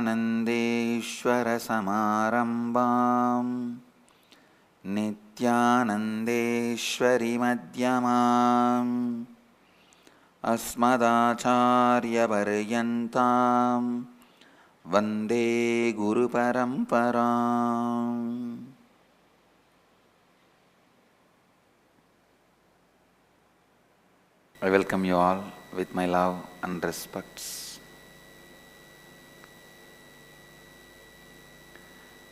Nityanandeshwara-samarambam Nityanandeshwari-madhyamam Asmadacharya-paryantam Vande Guru-paramparam. I welcome you all with my love and respects.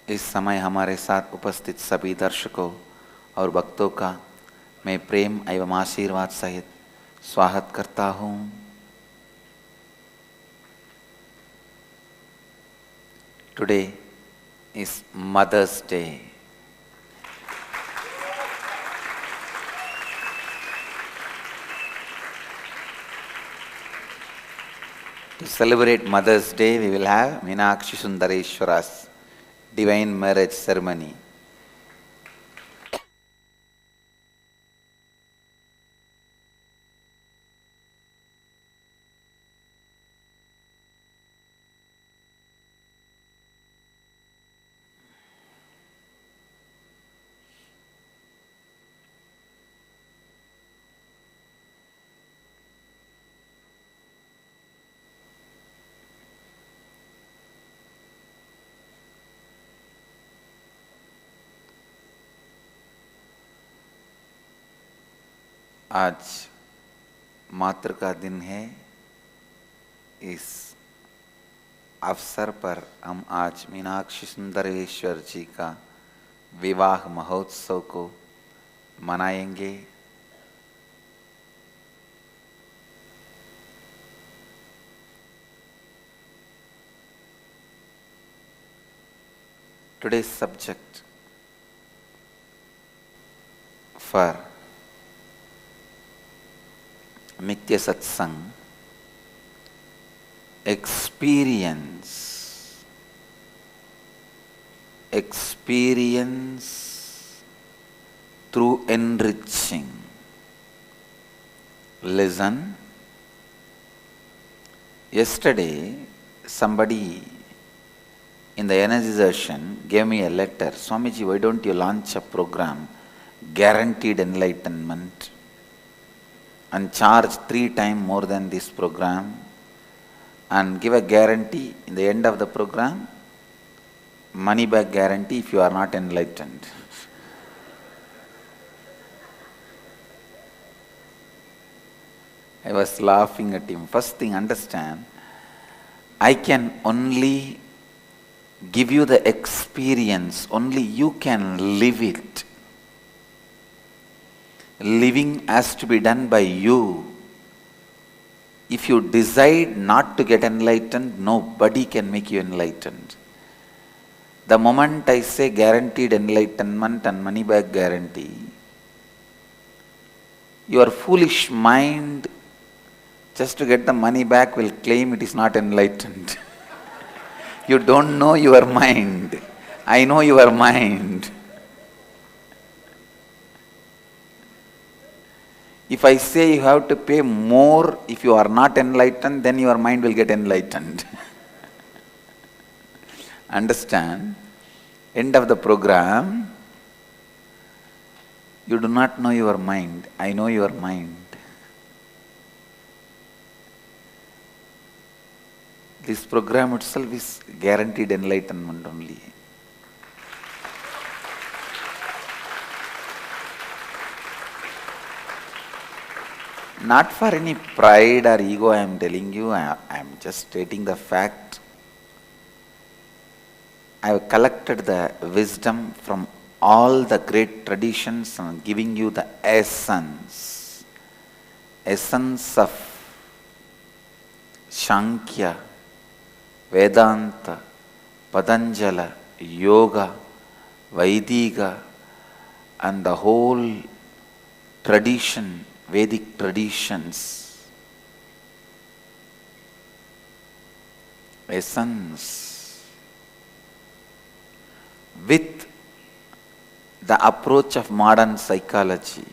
इस समय हमारे साथ उपस्थित सभी दर्शकों और भक्तों का मैं प्रेम एवं आशीर्वाद सहित स्वागत करता हूँ। Today is Mother's Day. To celebrate Mother's Day, we will have Meenakshi Sundareshwara's divine marriage ceremony. आज मातृ का दिन है। इस अवसर पर हम आज मीनाक्षी सुंदरेश्वर जी का विवाह महोत्सव को मनाएंगे। Today's subject for Nitya satsang, experience through enriching. Listen. Yesterday, somebody in the energy session gave me a letter. Swamiji, why don't you launch a program, Guaranteed Enlightenment, and charge 3 times more than this program and give a guarantee in the end of the program, money back guarantee if you are not enlightened. I was laughing at him. First thing, understand, I can only give you the experience, only you can live it. Living has to be done by you. If you decide not to get enlightened, nobody can make you enlightened. The moment I say guaranteed enlightenment and money back guarantee, your foolish mind, just to get the money back, will claim it is not enlightened. You don't know your mind. I know your mind. If I say you have to pay more if you are not enlightened, then your mind will get enlightened. Understand? End of the program, you do not know your mind. I know your mind. This program itself is guaranteed enlightenment only. Not for any pride or ego, I am telling you, I am just stating the fact. I have collected the wisdom from all the great traditions and giving you the essence of Sankhya, Vedanta, Patanjala, Yoga, Vaidika, and the whole tradition, Vedic traditions. Essence with the approach of modern psychology.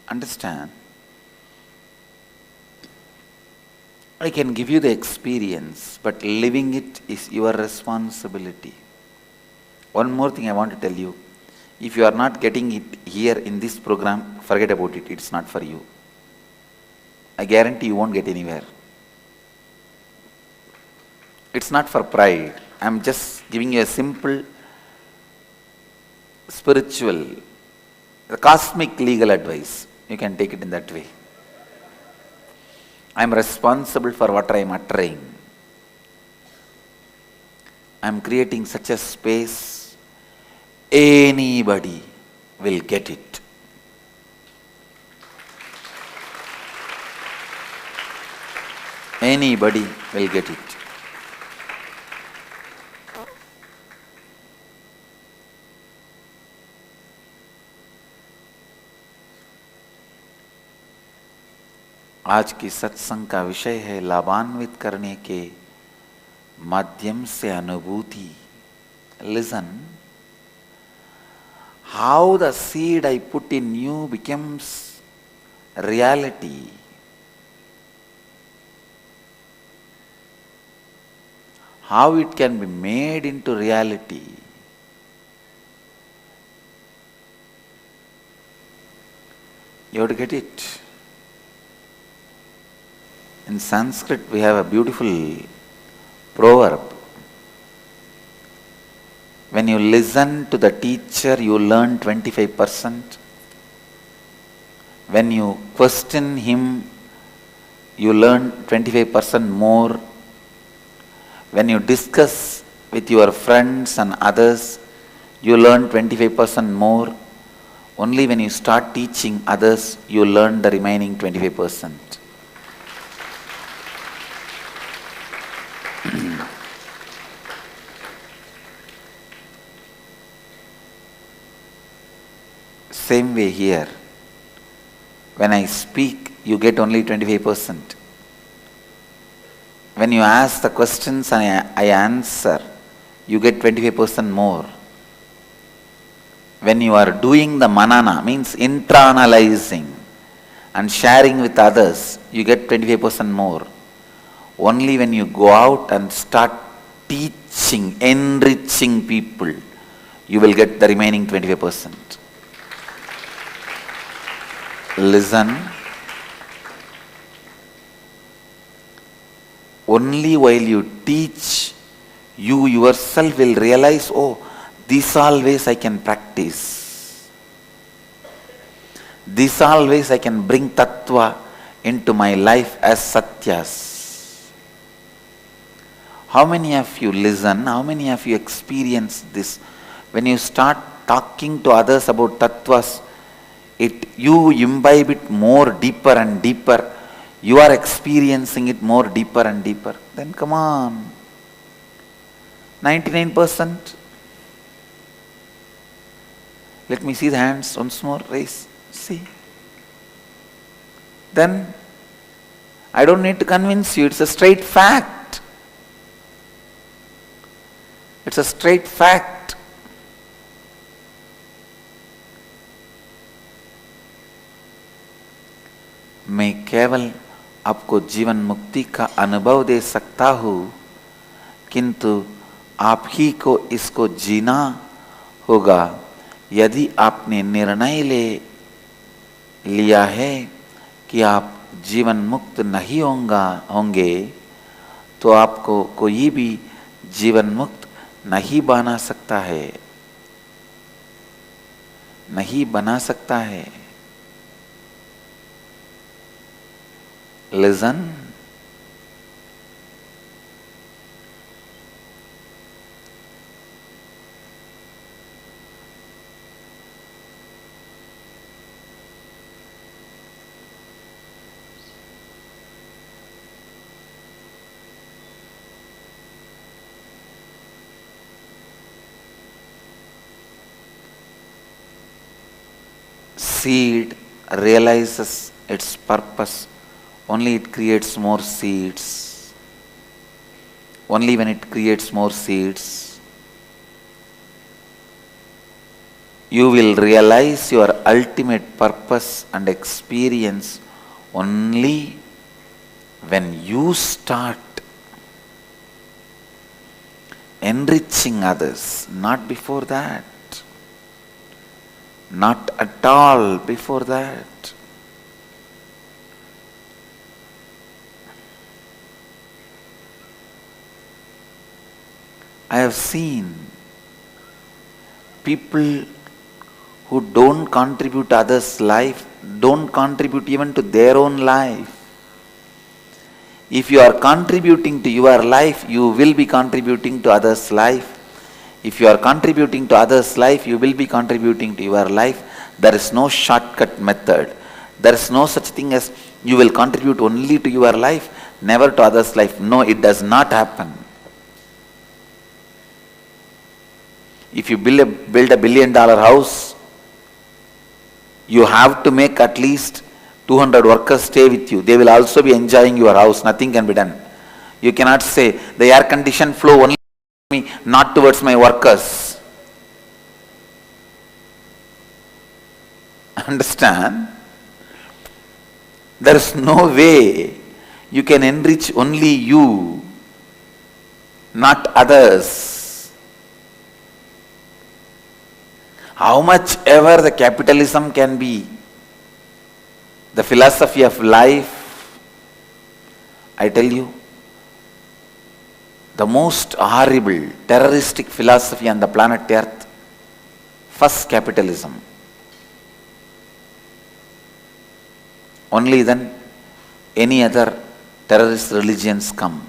Understand? I can give you the experience, but living it is your responsibility. One more thing I want to tell you. If you are not getting it here in this program, forget about it. It's not for you. I guarantee you won't get anywhere. It's not for pride. I'm just giving you a simple, spiritual, cosmic legal advice. You can take it in that way. I'm responsible for what I'm uttering. I'm creating such a space, anybody will get it. Anybody will get it. आज की सत्संग का विषय है लाभान्वित करने के माध्यम से अनुभूति. Listen, how the seed I put in you becomes reality. How it can be made into reality. You have to get it. In Sanskrit, we have a beautiful proverb. When you listen to the teacher, you learn 25%. When you question him, you learn 25% more. When you discuss with your friends and others, you learn 25% more. Only when you start teaching others, you learn the remaining 25%. Same way here. When I speak, you get only 25%. When you ask the questions and I answer, you get 25% more. When you are doing the manana, means internalizing and sharing with others, you get 25% more. Only when you go out and start teaching, enriching people, you will get the remaining 25%. Listen. Only while you teach, you yourself will realize, oh, these all ways I can practice. These all ways I can bring tattva into my life as satyas. How many of you listen? How many of you experience this? When you start talking to others about tattvas, you imbibe it more deeper and deeper. You are experiencing it more deeper and deeper. Then come on. 99%. Let me see the hands once more. Raise. See. Then I don't need to convince you. It's a straight fact. It's a straight fact. मैं केवल आपको जीवन मुक्ति का अनुभव दे सकता हूँ, किंतु आप ही को इसको जीना होगा. यदि आपने निर्णय लिया है कि आप जीवन मुक्त नहीं होंगे, तो आपको कोई भी जीवन मुक्त नहीं बना सकता है. नहीं बना सकता है. Listen. Seed realizes its purpose. Only it creates more seeds. Only when it creates more seeds, you will realize your ultimate purpose and experience only when you start enriching others, not before that. Not at all before that. I have seen people who don't contribute to others' life, don't contribute even to their own life. If you are contributing to your life, you will be contributing to others' life. If you are contributing to others' life, you will be contributing to your life. There is no shortcut method. There is no such thing as you will contribute only to your life, never to others' life. No, it does not happen. If you build a $1 billion house, you have to make at least 200 workers stay with you. They will also be enjoying your house. Nothing can be done. You cannot say the air condition flow only me, not towards my workers. Understand? There is no way you can enrich only you, not others. How much ever the capitalism can be the philosophy of life, I tell you, the most horrible, terroristic philosophy on the planet Earth, first capitalism. Only then any other terrorist religions come.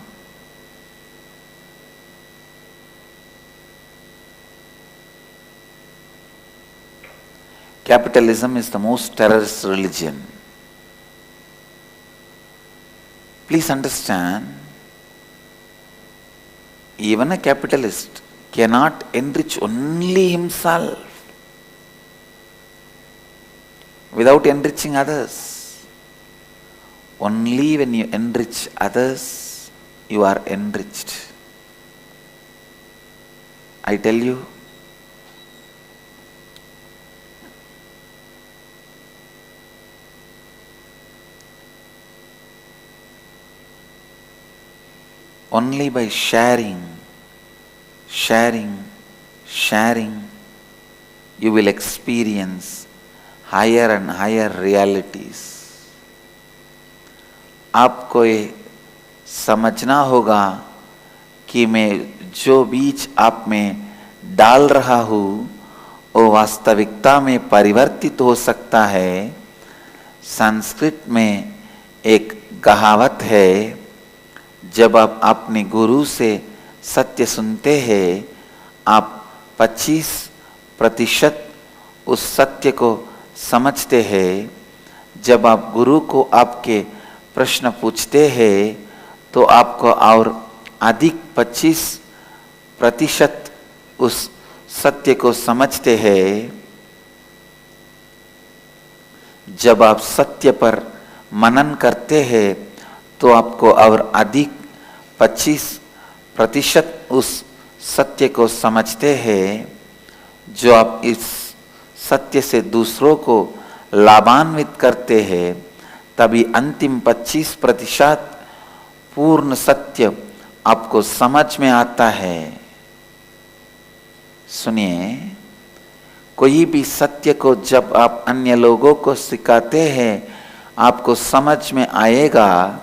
Capitalism is the most terrorist religion. Please understand, even a capitalist cannot enrich only himself without enriching others. Only when you enrich others, you are enriched. I tell you, only by sharing, you will experience higher and higher realities. आपको ये समझना होगा कि मैं जो बीज आप में डाल रहा हूँ वो वास्तविकता में परिवर्तित हो सकता है। संस्कृत में एक कहावत है, जब आप अपने गुरु से सत्य सुनते हैं, आप 25% उस सत्य को समझते हैं। जब आप गुरु को आपके प्रश्न पूछते हैं तो आपको और अधिक 25% उस सत्य को समझते हैं। जब आप सत्य पर मनन करते हैं तो आपको और अधिक 25% उस सत्य को समझते हैं। जो आप इस सत्य से दूसरों को लाभान्वित करते हैं, तभी अंतिम 25% पूर्ण सत्य आपको समझ में आता है। सुनिए, कोई भी सत्य को जब आप अन्य लोगों को सिखाते हैं, आपको समझ में आएगा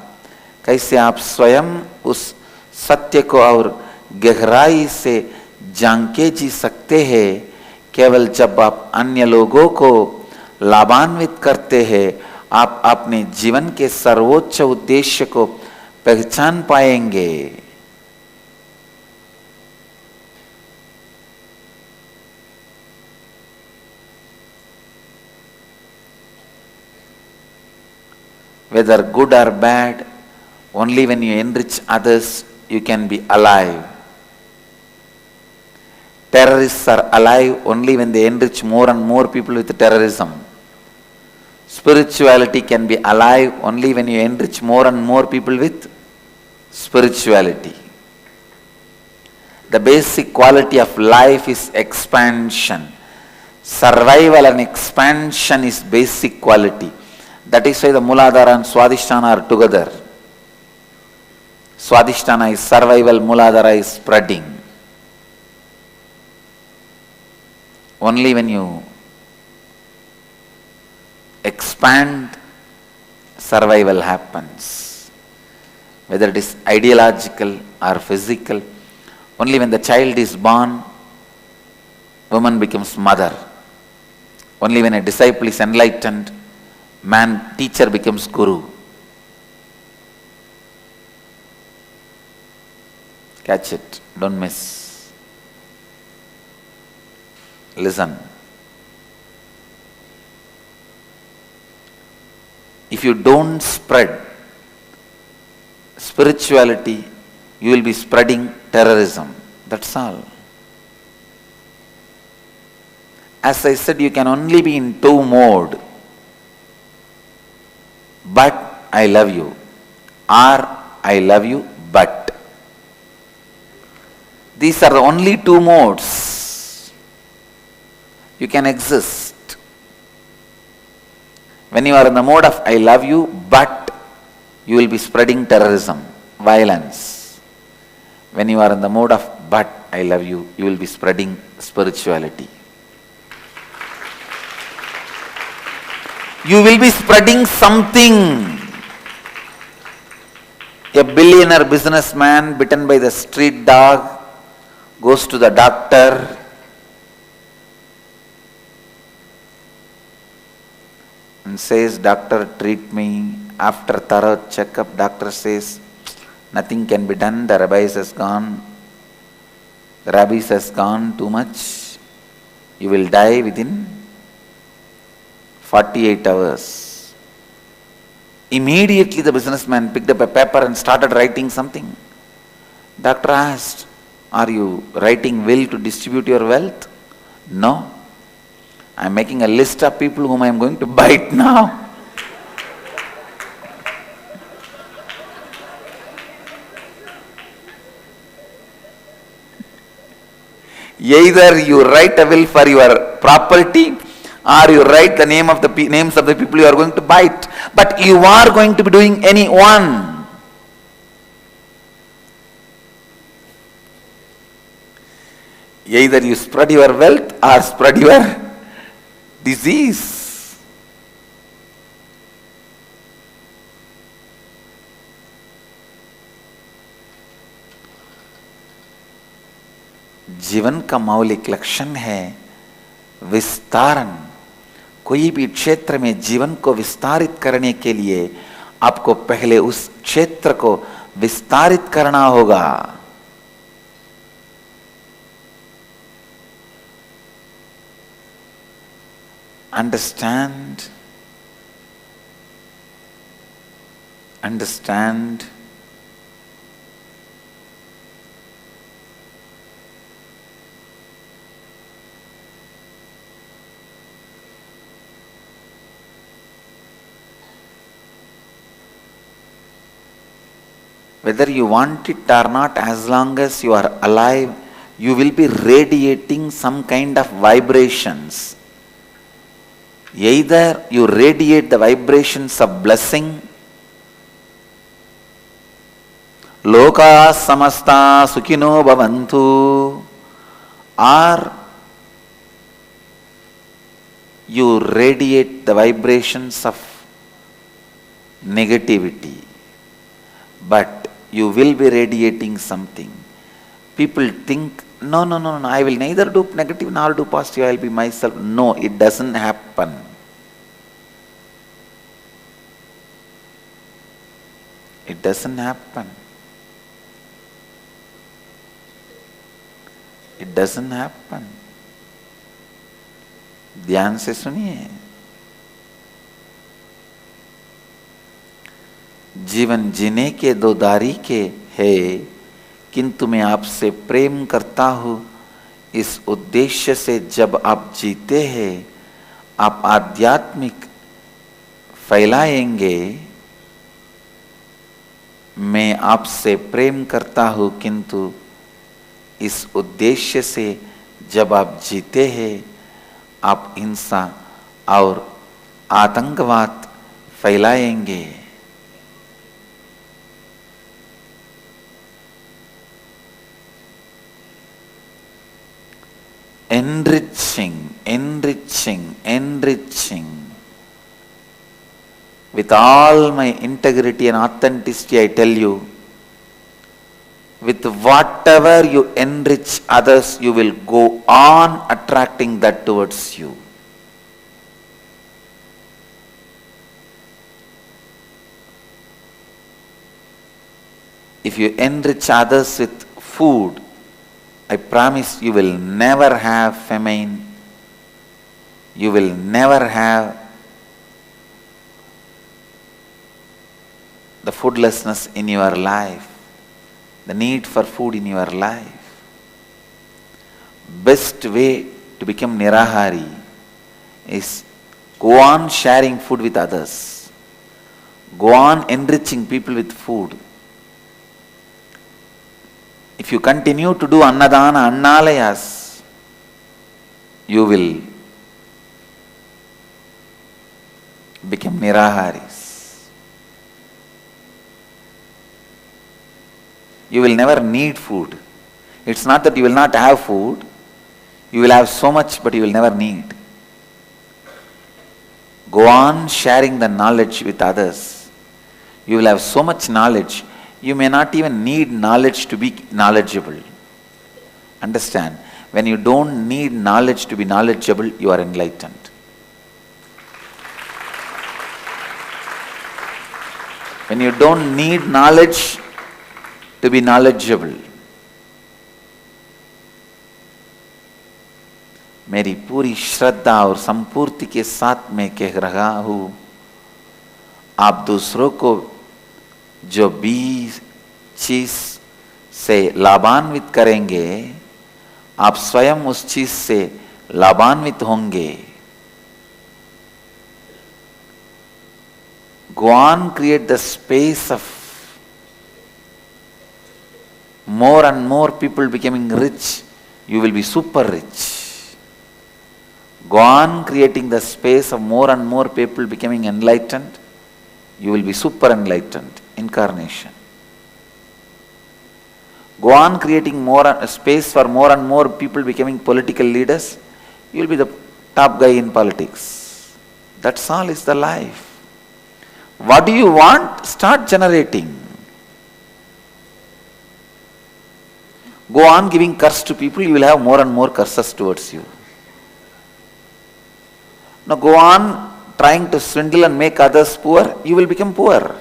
कैसे आप स्वयं उस सत्य को और गहराई से जान के जी सकते हैं। केवल जब आप अन्य लोगों को लाभान्वित करते हैं, आप अपने जीवन के सर्वोच्च उद्देश्य को पहचान पाएंगे। Whether good or bad, only when you enrich others, you can be alive. Terrorists are alive only when they enrich more and more people with terrorism. Spirituality can be alive only when you enrich more and more people with spirituality. The basic quality of life is expansion. Survival and expansion is basic quality. That is why the Muladhara and Swadhisthana are together. Swadhisthana is survival, Muladhara is spreading. Only when you expand, survival happens. Whether it is ideological or physical. Only when the child is born, woman becomes mother. Only when a disciple is enlightened, man, teacher becomes guru. Catch it, don't miss. Listen. If you don't spread spirituality, you will be spreading terrorism. That's all. As I said, you can only be in two mode. But I love you. Or I love you, but. These are the only two modes you can exist. When you are in the mode of I love you, but you will be spreading terrorism, violence. When you are in the mode of but I love you, you will be spreading spirituality. You will be spreading something. A billionaire businessman bitten by the street dog goes to the doctor. And says, doctor, treat me. After thorough checkup, doctor says, nothing can be done. The rabies has gone. The rabies has gone too much. You will die within 48 hours. Immediately the businessman picked up a paper and started writing something. Doctor asked, are you writing will to distribute your wealth? No. I am making a list of people whom I am going to bite now. Either you write a will for your property, or you write the names of the people you are going to bite. But you are going to be doing any one. Either you spread your wealth or spread your disease. जीवन का मौलिक लक्षण है विस्तारन। कोई भी क्षेत्र में जीवन को विस्तारित करने के लिए आपको पहले उस क्षेत्र को विस्तारित करना होगा। Understand. Whether you want it or not, as long as you are alive, you will be radiating some kind of vibrations. Either you radiate the vibrations of blessing, loka samasta sukhino bhavantu, or you radiate the vibrations of negativity. But you will be radiating something. People think, no, I will neither do negative nor do positive, I will be myself. No, it doesn't happen. It doesn't happen. It doesn't happen. ध्यान से सुनिए। जीवन जीने के दो दारीके है, किंतु मैं आपसे प्रेम करता हूँ इस उद्देश्य से जब आप जीते हैं, आप आध्यात्मिक फैलाएंगे। मैं आपसे प्रेम करता हूँ किंतु इस उद्देश्य से जब आप जीते हैं, आप हिंसा और आतंकवाद फैलाएंगे। Enriching, enriching, enriching. With all my integrity and authenticity, I tell you, with whatever you enrich others, you will go on attracting that towards you. If you enrich others with food, I promise you will never have famine. You will never have the foodlessness in your life, the need for food in your life. Best way to become nirahari is go on sharing food with others. Go on enriching people with food. If you continue to do annadana, annalayas, you will become niraharis. You will never need food. It's not that you will not have food. You will have so much, but you will never need. Go on sharing the knowledge with others. You will have so much knowledge. You may not even need knowledge to be knowledgeable. Understand? When you don't need knowledge to be knowledgeable, you are enlightened. When you don't need knowledge to be knowledgeable. मेरी पूरी श्रद्धा और संपूर्ति के साथ मैं कह रहा हूं, आप दूसरों को जो भी चीज से लाभान्वित करेंगे, आप स्वयं उस चीज से लाभान्वित होंगे. Go on, create the space of more and more people becoming rich. You will be super rich. Go on creating the space of more and more people becoming enlightened. You will be super enlightened. Incarnation. Go on creating more space for more and more people becoming political leaders. You will be the top guy in politics. That's all is the life. What do you want? Start generating. Go on giving curse to people, you will have more and more curses towards you. Now go on trying to swindle and make others poor, you will become poor.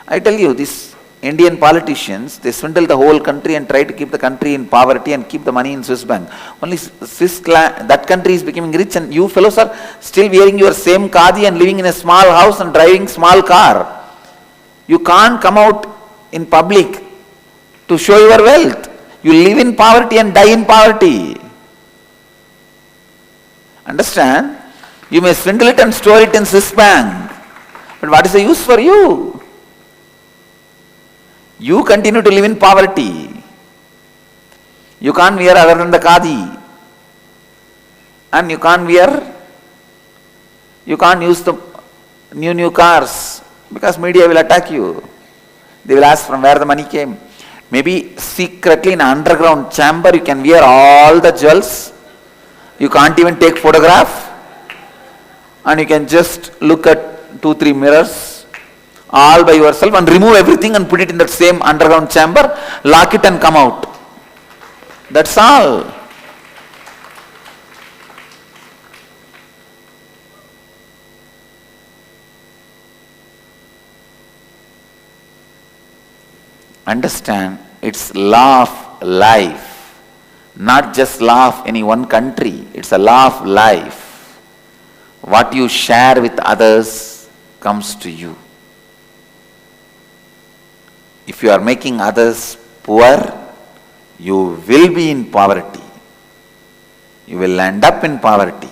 I tell you, these Indian politicians, they swindle the whole country and try to keep the country in poverty and keep the money in Swiss bank. Only that country is becoming rich, and you fellows are still wearing your same khadi and living in a small house and driving small car. You can't come out in public to show your wealth. You live in poverty and die in poverty. Understand? You may swindle it and store it in Swiss bank. But what is the use for you? You continue to live in poverty. You can't wear other than the khadi. And you can't use the new cars, because media will attack you. They will ask from where the money came. Maybe secretly in an underground chamber you can wear all the jewels. You can't even take photograph. And you can just look at 2-3 mirrors all by yourself and remove everything and put it in that same underground chamber, lock it and come out. That's all. Understand, it's law of life, not just law of any one country. It's a law of life. What you share with others comes to you. If you are making others poor, you will be in poverty. You will end up in poverty.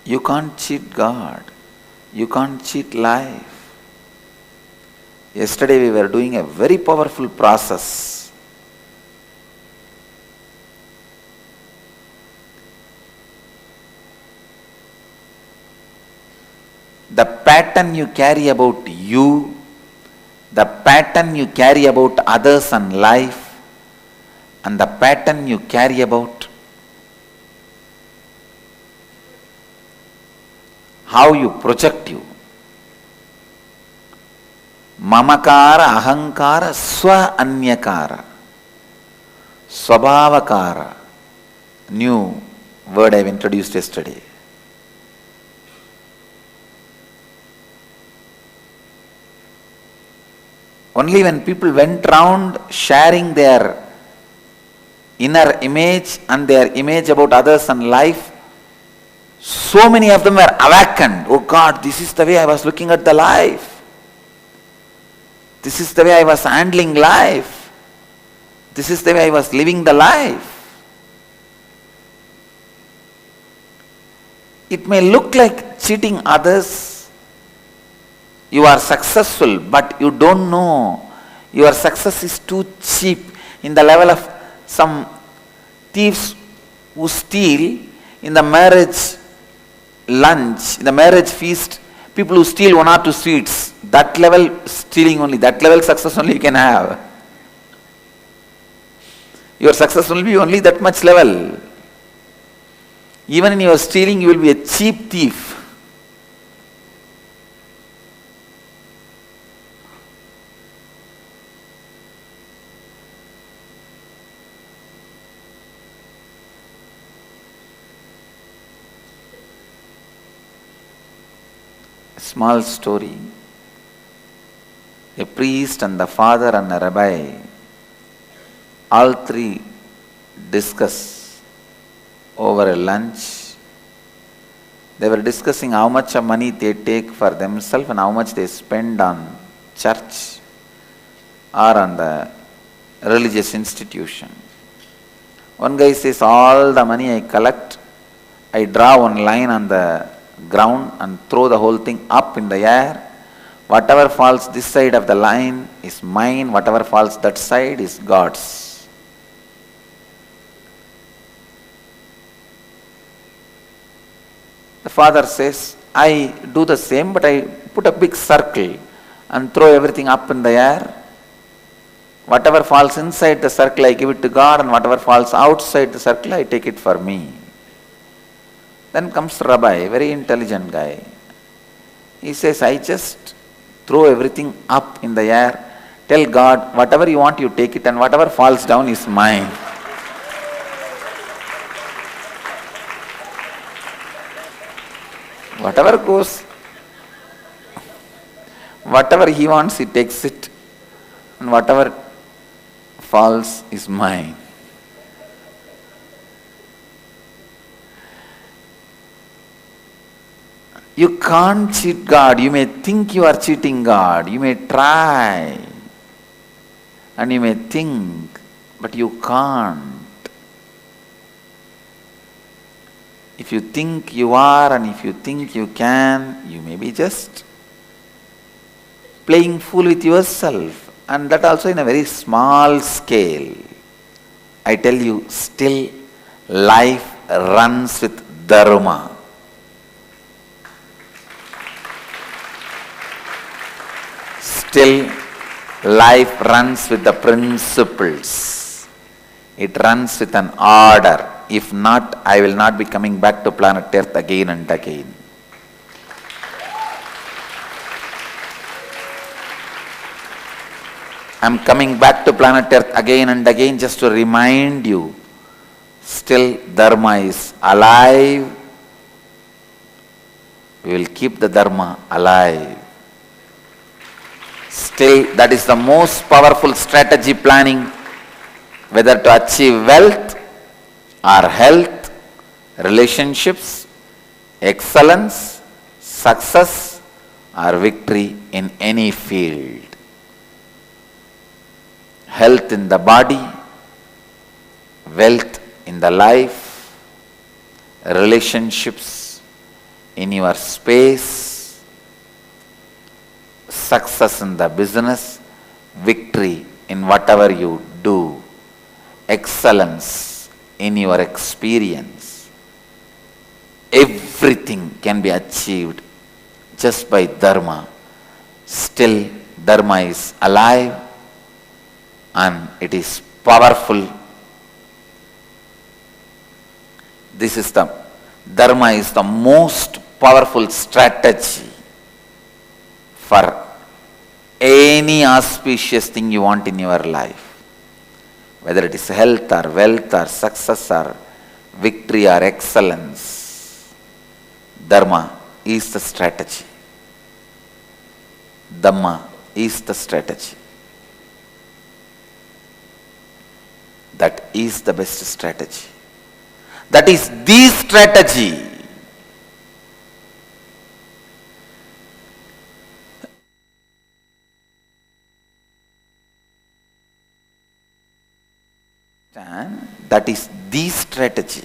You can't cheat God. You can't cheat life. Yesterday we were doing a very powerful process. The pattern you carry about you, the pattern you carry about others and life, and the pattern you carry about how you project you. Mamakara, ahankara, swa anyakara, swabhavakara. New word I have introduced yesterday. Only when people went round sharing their inner image and their image about others and life, so many of them were awakened. Oh God, this is the way I was looking at the life. This is the way I was handling life. This is the way I was living the life. It may look like cheating others. You are successful, but you don't know. Your success is too cheap, in the level of some thieves who steal in the marriage lunch, in the marriage feast, people who steal one or two sweets. That level stealing only, that level success only you can have. Your success will be only that much level. Even in your stealing, you will be a cheap thief. A small story. A priest and the father and a rabbi, all three discuss over a lunch. They were discussing how much of money they take for themselves and how much they spend on church or on the religious institution. One guy says, all the money I collect, I draw one line on the ground and throw the whole thing up in the air. Whatever falls this side of the line is mine, whatever falls that side is God's. The father says, I do the same, but I put a big circle and throw everything up in the air. Whatever falls inside the circle, I give it to God, and whatever falls outside the circle, I take it for me. Then comes the rabbi, a very intelligent guy. He says, I just throw everything up in the air, tell God, whatever you want, you take it, and whatever falls down is mine. Whatever goes, whatever he wants, he takes it, and whatever falls is mine. You can't cheat God. You may think you are cheating God. You may try. And you may think, but you can't. If you think you are and if you think you can, you may be just playing fool with yourself. And that also in a very small scale. I tell you, still life runs with Dharma. Still, life runs with the principles. It runs with an order. If not, I will not be coming back to planet Earth again and again. I am coming back to planet Earth again and again just to remind you, still Dharma is alive. We will keep the Dharma alive. Still, that is the most powerful strategy planning, whether to achieve wealth or health, relationships, excellence, success or victory in any field. Health in the body, wealth in the life, relationships in your space, success in the business, victory in whatever you do, excellence in your experience. Everything can be achieved just by Dharma. Still, Dharma is alive and it is powerful. This is the Dharma is the most powerful strategy for any auspicious thing you want in your life. Whether it is health or wealth or success or victory or excellence, Dharma is the strategy. Dhamma is the strategy. That is the best strategy. That is the strategy. That is the strategy.